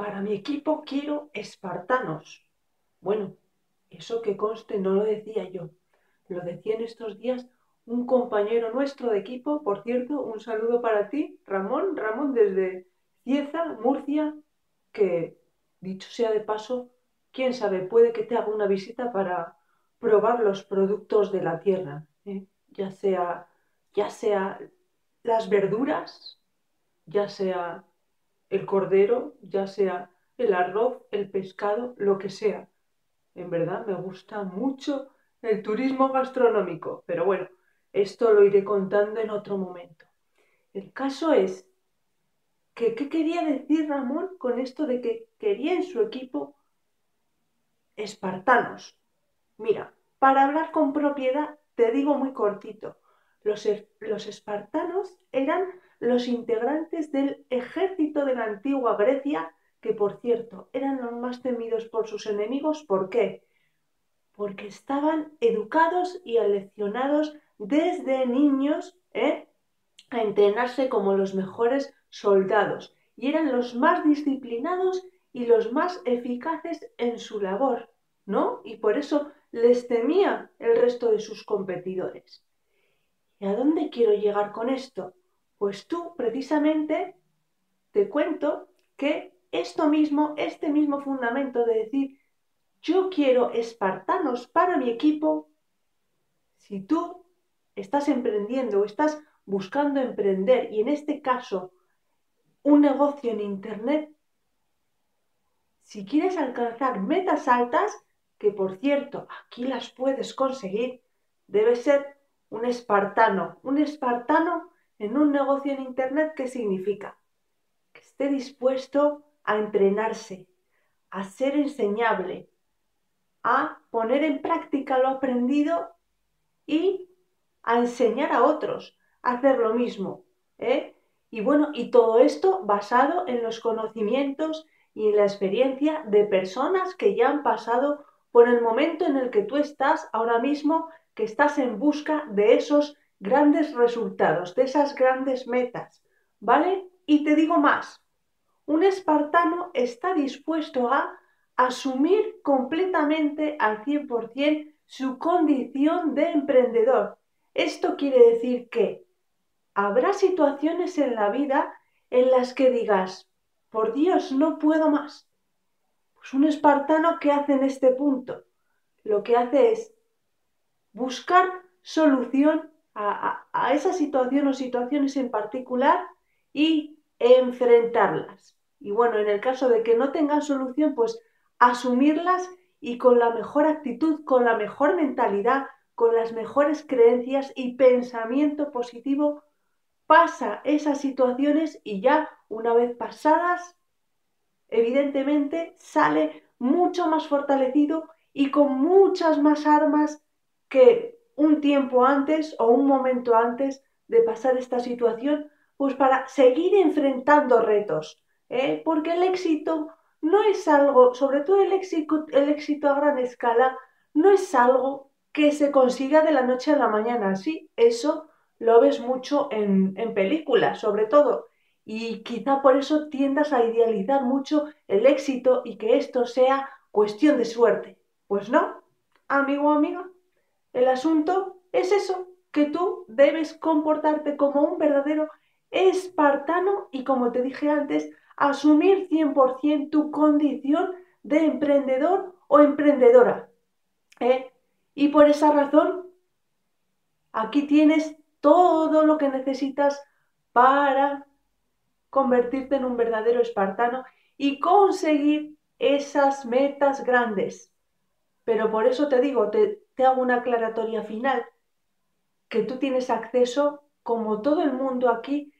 Para mi equipo quiero espartanos. Bueno, eso que conste no lo decía yo. Lo decía en estos días un compañero nuestro de equipo. Por cierto, un saludo para ti, Ramón. Ramón desde Cieza, Murcia, que dicho sea de paso, quién sabe, puede que te haga una visita para probar los productos de la tierra, ¿eh? Ya sea las verduras, ya sea el cordero, ya sea el arroz, el pescado, lo que sea. En verdad me gusta mucho el turismo gastronómico, pero bueno, esto lo iré contando en otro momento. El caso es que, ¿qué quería decir Ramón con esto de que quería en su equipo espartanos? Mira, para hablar con propiedad, te digo muy cortito, los espartanos eran los integrantes del ejército de la antigua Grecia, que por cierto eran los más temidos por sus enemigos. ¿Por qué? Porque estaban educados y aleccionados desde niños, a entrenarse como los mejores soldados, y eran los más disciplinados y los más eficaces en su labor, ¿no? Y por eso les temía el resto de sus competidores. ¿Y a dónde quiero llegar con esto? Pues tú, precisamente, te cuento que este mismo fundamento de decir yo quiero espartanos para mi equipo, si tú estás emprendiendo o estás buscando emprender, y en este caso un negocio en Internet, si quieres alcanzar metas altas, que por cierto aquí las puedes conseguir, debe ser un espartano en un negocio en Internet. ¿Qué significa? Que esté dispuesto a entrenarse, a ser enseñable, a poner en práctica lo aprendido y a enseñar a otros a hacer lo mismo, ¿eh? Y bueno, y todo esto basado en los conocimientos y en la experiencia de personas que ya han pasado por el momento en el que tú estás ahora mismo, que estás en busca de esos grandes resultados, de esas grandes metas, ¿vale? Y te digo más, un espartano está dispuesto a asumir completamente al 100% su condición de emprendedor. Esto quiere decir que habrá situaciones en la vida en las que digas, por Dios, no puedo más. Pues un espartano, ¿qué hace en este punto? Lo que hace es buscar solución a esa situación o situaciones en particular y enfrentarlas. Y bueno, en el caso de que no tengan solución, pues asumirlas y con la mejor actitud, con la mejor mentalidad, con las mejores creencias y pensamiento positivo, pasa esas situaciones y ya una vez pasadas, evidentemente sale mucho más fortalecido y con muchas más armas que un tiempo antes o un momento antes de pasar esta situación, pues para seguir enfrentando retos, porque el éxito no es algo, sobre todo el éxito a gran escala, no es algo que se consiga de la noche a la mañana. Sí, eso lo ves mucho en películas, sobre todo, y quizá por eso tiendas a idealizar mucho el éxito y que esto sea cuestión de suerte. Pues no, amigo o amiga, el asunto es eso, que tú debes comportarte como un verdadero espartano y, como te dije antes, asumir 100% tu condición de emprendedor o emprendedora, ¿eh? Y por esa razón, aquí tienes todo lo que necesitas para convertirte en un verdadero espartano y conseguir esas metas grandes. Pero por eso te digo, te hago una aclaratoria final, que tú tienes acceso, como todo el mundo aquí,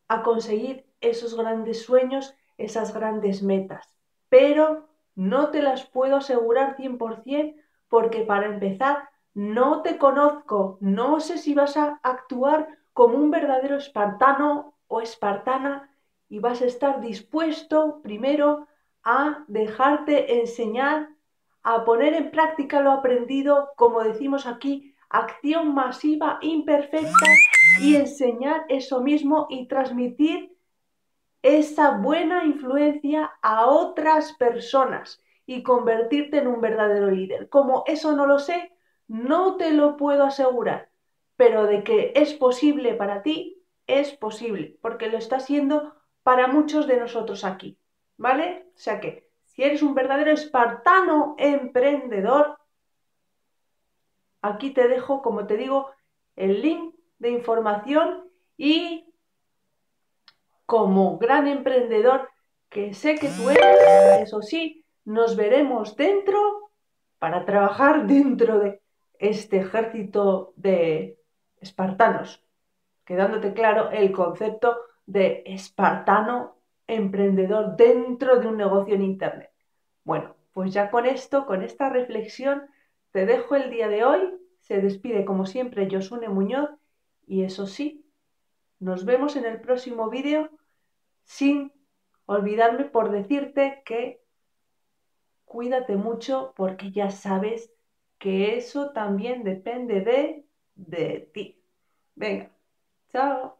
a conseguir esos grandes sueños, esas grandes metas. Pero no te las puedo asegurar 100% porque, para empezar, no te conozco, no sé si vas a actuar como un verdadero espartano o espartana y vas a estar dispuesto primero a dejarte enseñar, a poner en práctica lo aprendido, como decimos aquí, acción masiva imperfecta, y enseñar eso mismo y transmitir esa buena influencia a otras personas y convertirte en un verdadero líder. Como eso no lo sé, no te lo puedo asegurar, pero de que es posible para ti, es posible, porque lo está siendo para muchos de nosotros aquí, ¿vale? O sea que si eres un verdadero espartano emprendedor, aquí te dejo, como te digo, el link de información y como gran emprendedor que sé que tú eres, eso sí, nos veremos dentro para trabajar dentro de este ejército de espartanos, quedándote claro el concepto de espartano emprendedor dentro de un negocio en Internet. Bueno, pues ya con esto, con esta reflexión, te dejo el día de hoy. Se despide como siempre Josune Muñoz y eso sí, nos vemos en el próximo vídeo sin olvidarme por decirte que cuídate mucho porque ya sabes que eso también depende de ti. Venga, chao.